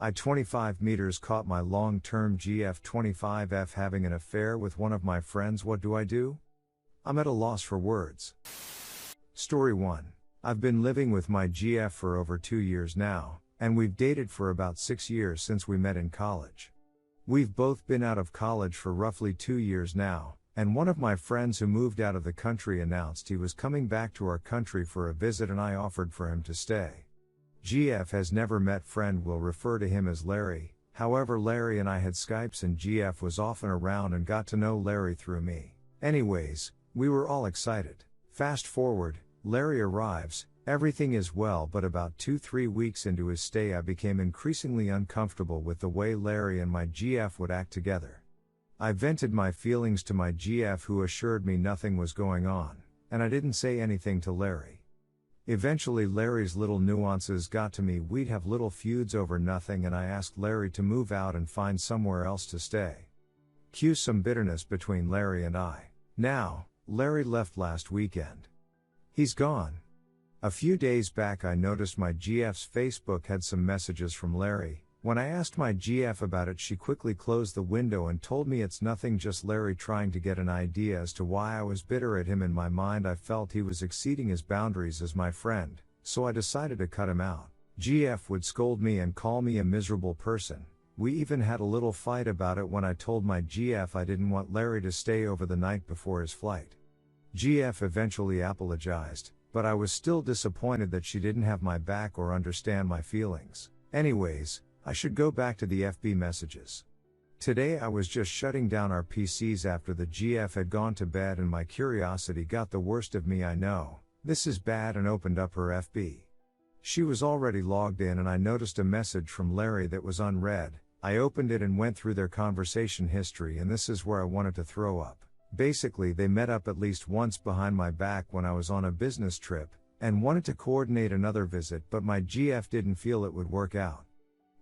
I 25 meters caught my long-term GF 25F having an affair with one of my friends. What do? I'm at a loss for words. Story 1. I've been living with my GF for over 2 years now, and we've dated for about 6 years since we met in college. We've both been out of college for roughly 2 years now, and one of my friends who moved out of the country announced he was coming back to our country for a visit, and I offered for him to stay. GF has never met friend, will refer to him as Larry. However, Larry and I had Skypes and GF was often around and got to know Larry through me. Anyways, we were all excited. Fast forward, Larry arrives, everything is well, but about 2-3 weeks into his stay I became increasingly uncomfortable with the way Larry and my GF would act together. I vented my feelings to my GF, who assured me nothing was going on, and I didn't say anything to Larry. Eventually Larry's little nuances got to me. We'd have little feuds over nothing, and I asked Larry to move out and find somewhere else to stay. Cue some bitterness between Larry and I. Now, Larry left last weekend. He's gone. A few days back I noticed my GF's Facebook had some messages from Larry. When I asked my GF about it, she quickly closed the window and told me it's nothing, just Larry trying to get an idea as to why I was bitter at him. In my mind I felt he was exceeding his boundaries as my friend, so I decided to cut him out. GF would scold me and call me a miserable person. We even had a little fight about it when I told my GF I didn't want Larry to stay over the night before his flight. GF eventually apologized, but I was still disappointed that she didn't have my back or understand my feelings. Anyways, I should go back to the FB messages. Today I was just shutting down our PCs after the GF had gone to bed, and my curiosity got the worst of me. I know this is bad, and opened up her FB. She was already logged in, and I noticed a message from Larry that was unread. I opened it and went through their conversation history, and this is where I wanted to throw up. Basically, they met up at least once behind my back when I was on a business trip, and wanted to coordinate another visit, but my GF didn't feel it would work out.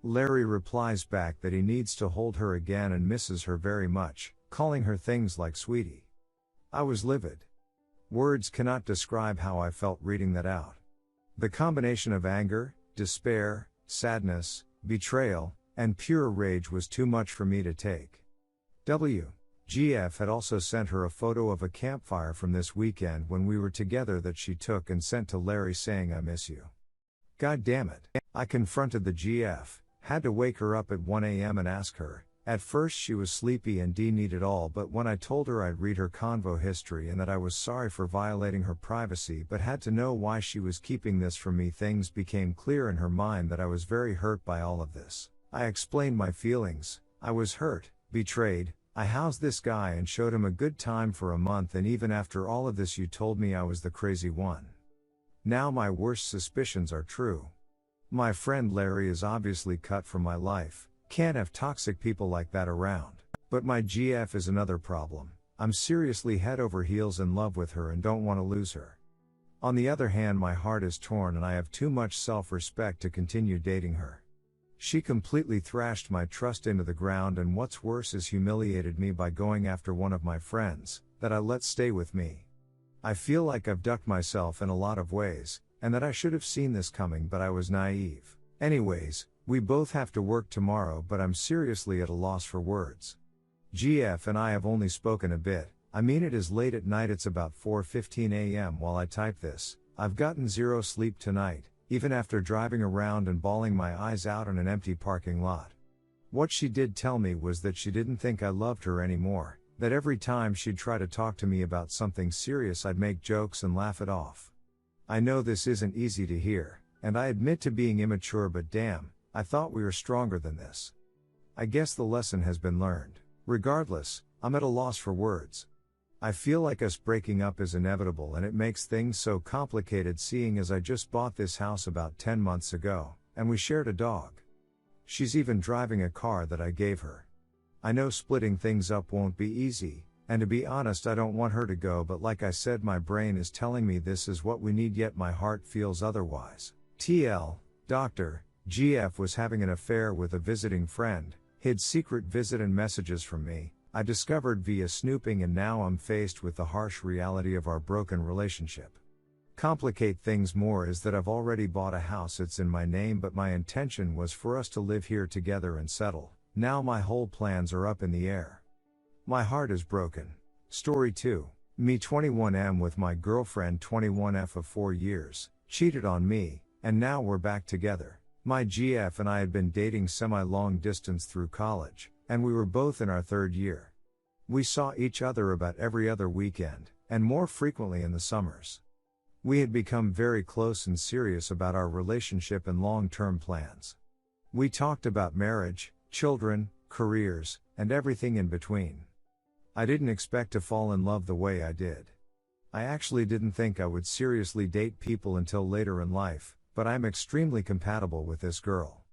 Larry replies back that he needs to hold her again and misses her very much, calling her things like sweetie. I was livid. Words cannot describe how I felt reading that out. The combination of anger, despair, sadness, betrayal, and pure rage was too much for me to take. GF had also sent her a photo of a campfire from this weekend when we were together that she took and sent to Larry saying, "I miss you." God damn it. I confronted the GF. Had to wake her up at 1 a.m. and ask her. At first she was sleepy and didn't need it all, but when I told her I'd read her convo history and that I was sorry for violating her privacy but had to know why she was keeping this from me, things became clear in her mind that I was very hurt by all of this. I explained my feelings. I was hurt, betrayed. I housed this guy and showed him a good time for a month, and even after all of this you told me I was the crazy one. Now my worst suspicions are true. My friend Larry is obviously cut from my life. Can't have toxic people like that around. But my GF is another problem. I'm seriously head over heels in love with her and don't want to lose her. On the other hand, my heart is torn and I have too much self-respect to continue dating her. She completely thrashed my trust into the ground, and what's worse is humiliated me by going after one of my friends that I let stay with me. I feel like I've ducked myself in a lot of ways, and that I should have seen this coming, but I was naive. Anyways, we both have to work tomorrow, but I'm seriously at a loss for words. GF and I have only spoken a bit. I mean, it is late at night, it's about 4:15 a.m. while I type this. I've gotten zero sleep tonight, even after driving around and bawling my eyes out in an empty parking lot. What she did tell me was that she didn't think I loved her anymore, that every time she'd try to talk to me about something serious I'd make jokes and laugh it off. I know this isn't easy to hear, and I admit to being immature, but damn, I thought we were stronger than this. I guess the lesson has been learned. Regardless, I'm at a loss for words. I feel like us breaking up is inevitable, and it makes things so complicated seeing as I just bought this house about 10 months ago, and we shared a dog. She's even driving a car that I gave her. I know splitting things up won't be easy, and to be honest I don't want her to go, but like I said, my brain is telling me this is what we need, yet my heart feels otherwise. TL, Dr. GF was having an affair with a visiting friend, hid secret visit and messages from me, I discovered via snooping, and now I'm faced with the harsh reality of our broken relationship. Complicate things more is that I've already bought a house, it's in my name, but my intention was for us to live here together and settle. Now my whole plans are up in the air. My heart is broken. Story 2. Me 21M with my girlfriend 21F of 4 years, cheated on me, and now we're back together. My GF and I had been dating semi-long distance through college, and we were both in our 3rd year. We saw each other about every other weekend, and more frequently in the summers. We had become very close and serious about our relationship and long-term plans. We talked about marriage, children, careers, and everything in between. I didn't expect to fall in love the way I did. I actually didn't think I would seriously date people until later in life, but I'm extremely compatible with this girl.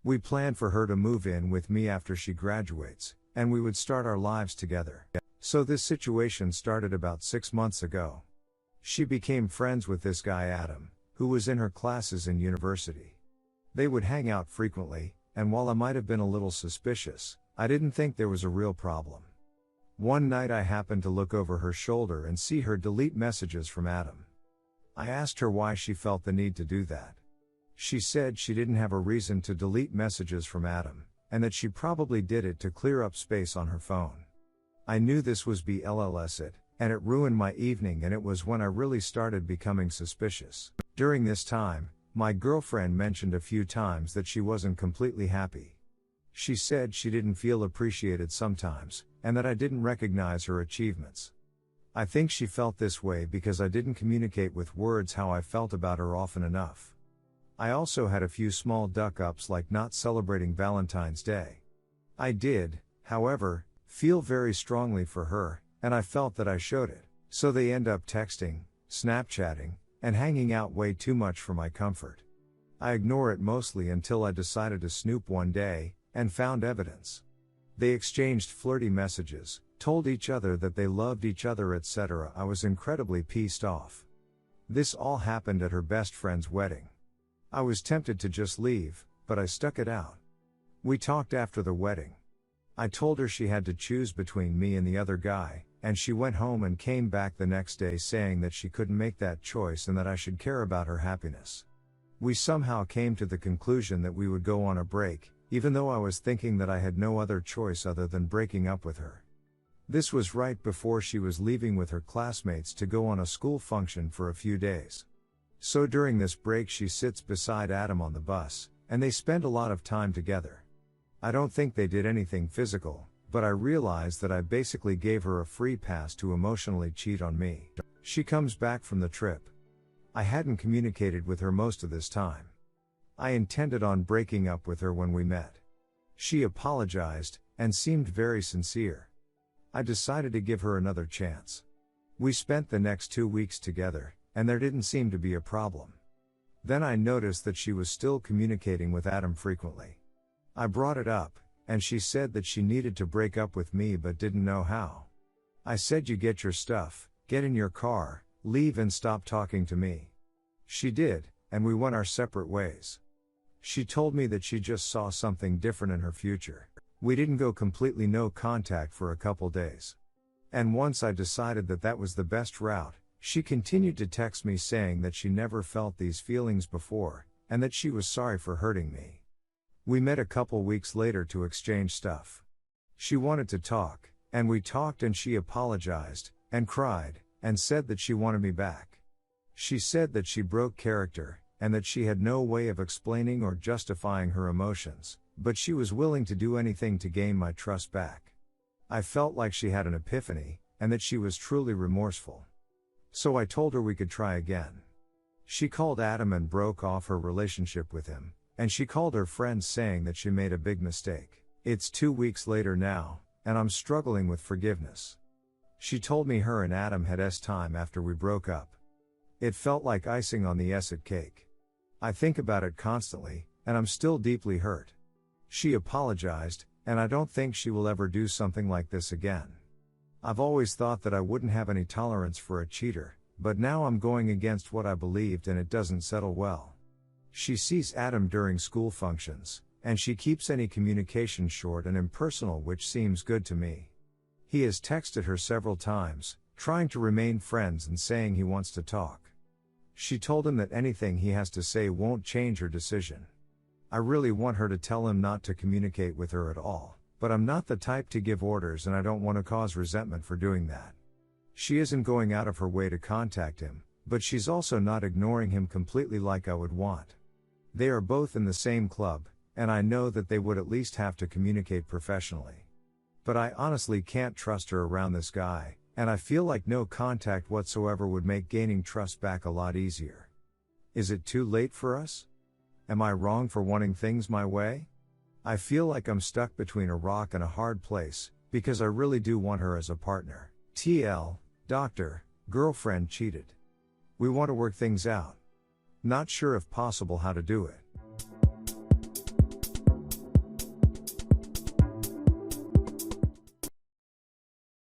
We planned for her to move in with me after she graduates, and we would start our lives together. So this situation started about 6 months ago. She became friends with this guy Adam, who was in her classes in university. They would hang out frequently, and while I might have been a little suspicious, I didn't think there was a real problem. One night I happened to look over her shoulder and see her delete messages from Adam. I asked her why she felt the need to do that. She said she didn't have a reason to delete messages from Adam, and that she probably did it to clear up space on her phone. I knew this was BLLS it, and it ruined my evening, and it was when I really started becoming suspicious. During this time, my girlfriend mentioned a few times that she wasn't completely happy. She said she didn't feel appreciated sometimes, and that I didn't recognize her achievements. I think she felt this way because I didn't communicate with words how I felt about her often enough. I also had a few small duck-ups, like not celebrating Valentine's Day. I did, however, feel very strongly for her, and I felt that I showed it. So they end up texting, Snapchatting, and hanging out way too much for my comfort. I ignore it mostly until I decided to snoop one day, and found evidence. They exchanged flirty messages, told each other that they loved each other, etc. I was incredibly pissed off. This all happened at her best friend's wedding. I was tempted to just leave, but I stuck it out. We talked after the wedding. I told her she had to choose between me and the other guy, and she went home and came back the next day saying that she couldn't make that choice and that I should care about her happiness. We somehow came to the conclusion that we would go on a break, even though I was thinking that I had no other choice other than breaking up with her. This was right before she was leaving with her classmates to go on a school function for a few days. So during this break she sits beside Adam on the bus, and they spend a lot of time together. I don't think they did anything physical, but I realized that I basically gave her a free pass to emotionally cheat on me. She comes back from the trip. I hadn't communicated with her most of this time. I intended on breaking up with her when we met. She apologized, and seemed very sincere. I decided to give her another chance. We spent the next 2 weeks together, and there didn't seem to be a problem. Then I noticed that she was still communicating with Adam frequently. I brought it up, and she said that she needed to break up with me but didn't know how. I said, "You get your stuff, get in your car, leave and stop talking to me." She did, and we went our separate ways. She told me that she just saw something different in her future. We didn't go completely no contact for a couple days. And once I decided that that was the best route, she continued to text me saying that she never felt these feelings before, and that she was sorry for hurting me. We met a couple weeks later to exchange stuff. She wanted to talk, and we talked, and she apologized, and cried, and said that she wanted me back. She said that she broke character, and that she had no way of explaining or justifying her emotions, but she was willing to do anything to gain my trust back. I felt like she had an epiphany, and that she was truly remorseful. So I told her we could try again. She called Adam and broke off her relationship with him, and she called her friends saying that she made a big mistake. It's 2 weeks later now, and I'm struggling with forgiveness. She told me her and Adam had time after we broke up. It felt like icing on the cake. I think about it constantly, and I'm still deeply hurt. She apologized, and I don't think she will ever do something like this again. I've always thought that I wouldn't have any tolerance for a cheater, but now I'm going against what I believed, and it doesn't settle well. She sees Adam during school functions, and she keeps any communication short and impersonal, which seems good to me. He has texted her several times, trying to remain friends and saying he wants to talk. She told him that anything he has to say won't change her decision. I really want her to tell him not to communicate with her at all, but I'm not the type to give orders and I don't want to cause resentment for doing that. She isn't going out of her way to contact him, but she's also not ignoring him completely like I would want. They are both in the same club, and I know that they would at least have to communicate professionally. But I honestly can't trust her around this guy, and I feel like no contact whatsoever would make gaining trust back a lot easier. Is it too late for us? Am I wrong for wanting things my way? I feel like I'm stuck between a rock and a hard place, because I really do want her as a partner. TL, doctor, girlfriend cheated. We want to work things out. Not sure if possible how to do it.